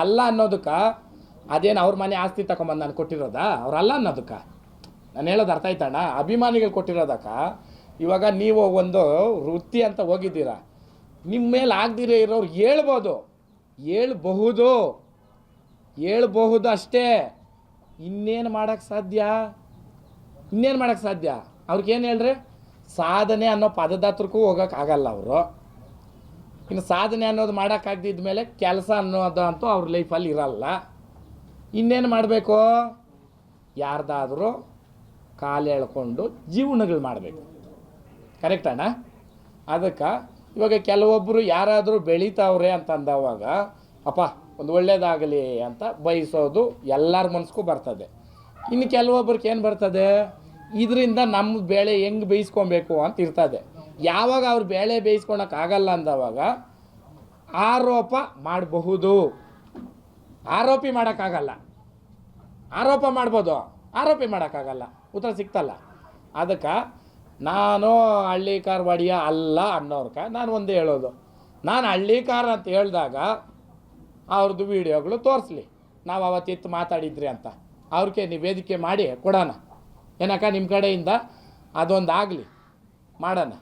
ಅಲ್ಲ ಅನ್ನೋದಕ್ಕೆ ಅದೇನು ಅವ್ರ ಮನೆ ಆಸ್ತಿ ತಗೊಂಬಂದು ನಾನು ಕೊಟ್ಟಿರೋದಾ? ಅವ್ರಲ್ಲ ಅನ್ನೋದಕ್ಕೆ ನಾನು ಹೇಳೋದು ಅರ್ಥ ಆಯ್ತಣ್ಣ. ಅಭಿಮಾನಿಗಳು ಕೊಟ್ಟಿರೋದಕ್ಕ ಇವಾಗ ನೀವು ಒಂದು ವೃತ್ತಿ ಅಂತ ಹೋಗಿದ್ದೀರಾ, ನಿಮ್ಮ ಮೇಲೆ ಆಗದಿರೇ ಇರೋರು ಹೇಳ್ಬಹುದು ಅಷ್ಟೇ. ಇನ್ನೇನು ಮಾಡೋಕ್ಕೆ ಸಾಧ್ಯ? ಅವ್ರಿಗೇನು ಹೇಳ್ರಿ, ಸಾಧನೆ ಅನ್ನೋ ಪದದ ಹತ್ರಕ್ಕೂ ಹೋಗೋಕ್ಕಾಗಲ್ಲ ಅವರು. ಇನ್ನು ಸಾಧನೆ ಅನ್ನೋದು ಮಾಡೋಕ್ಕಾಗ್ದಿದ್ದ ಮೇಲೆ ಕೆಲಸ ಅನ್ನೋದು ಅಂತೂ ಅವ್ರ ಲೈಫಲ್ಲಿ ಇರಲ್ಲ. ಇನ್ನೇನು ಮಾಡಬೇಕು? ಯಾರ್ದಾದರೂ ಕಾಲು ಎಳ್ಕೊಂಡು ಜೀವನಗಳು ಮಾಡಬೇಕು. ಕರೆಕ್ಟ್ ಅಣ್ಣ? ಅದಕ್ಕೆ ಇವಾಗ ಕೆಲವೊಬ್ಬರು ಯಾರಾದರೂ ಬೆಳೀತಾವ್ರೆ ಅಂತಂದವಾಗ ಅಪ್ಪ ಒಂದು ಒಳ್ಳೇದಾಗಲಿ ಅಂತ ಬಯಸೋದು ಎಲ್ಲರ ಮನಸ್ಗೂ ಬರ್ತದೆ. ಇನ್ನು ಕೆಲವೊಬ್ರಿಗೆ ಏನು ಬರ್ತದೆ, ಇದರಿಂದ ನಮ್ಮ ಬೇಳೆ ಹೆಂಗೆ ಬೇಯಿಸ್ಕೊಬೇಕು ಅಂತ ಇರ್ತದೆ. ಯಾವಾಗ ಅವ್ರು ಬೇಳೆ ಬೇಯಿಸ್ಕೊಳಕ್ಕಾಗಲ್ಲ ಅಂದವಾಗ ಆರೋಪ ಮಾಡಬಹುದು. ಆರೋಪಿ ಮಾಡೋಕ್ಕಾಗಲ್ಲ, ಆರೋಪ ಮಾಡ್ಬೋದು, ಆರೋಪಿ ಮಾಡೋಕ್ಕಾಗಲ್ಲ. ಉತ್ತರ ಸಿಕ್ತಲ್ಲ? ಅದಕ್ಕೆ ನಾನು ಹಳ್ಳಿಕಾರ ಒಡೆಯ ಅಲ್ಲ ಅನ್ನೋರ್ಕ ನಾನು ಒಂದೇ ಹೇಳೋದು, ನಾನು ಹಳ್ಳಿಕಾರ ಅಂತ ಹೇಳಿದಾಗ ಅವ್ರದ್ದು ವೀಡಿಯೋಗಳು ತೋರಿಸ್ಲಿ, ನಾವು ಅವತ್ತಿತ್ತು ಮಾತಾಡಿದ್ರಿ ಅಂತ. ಅವ್ರಿಗೆ ನೀವು ವೇದಿಕೆ ಮಾಡಿ ಕೊಡೋಣ ಏನಕ್ಕ, ನಿಮ್ಮ ಕಡೆಯಿಂದ ಅದೊಂದು ಆಗಲಿ ಮಾಡೋಣ.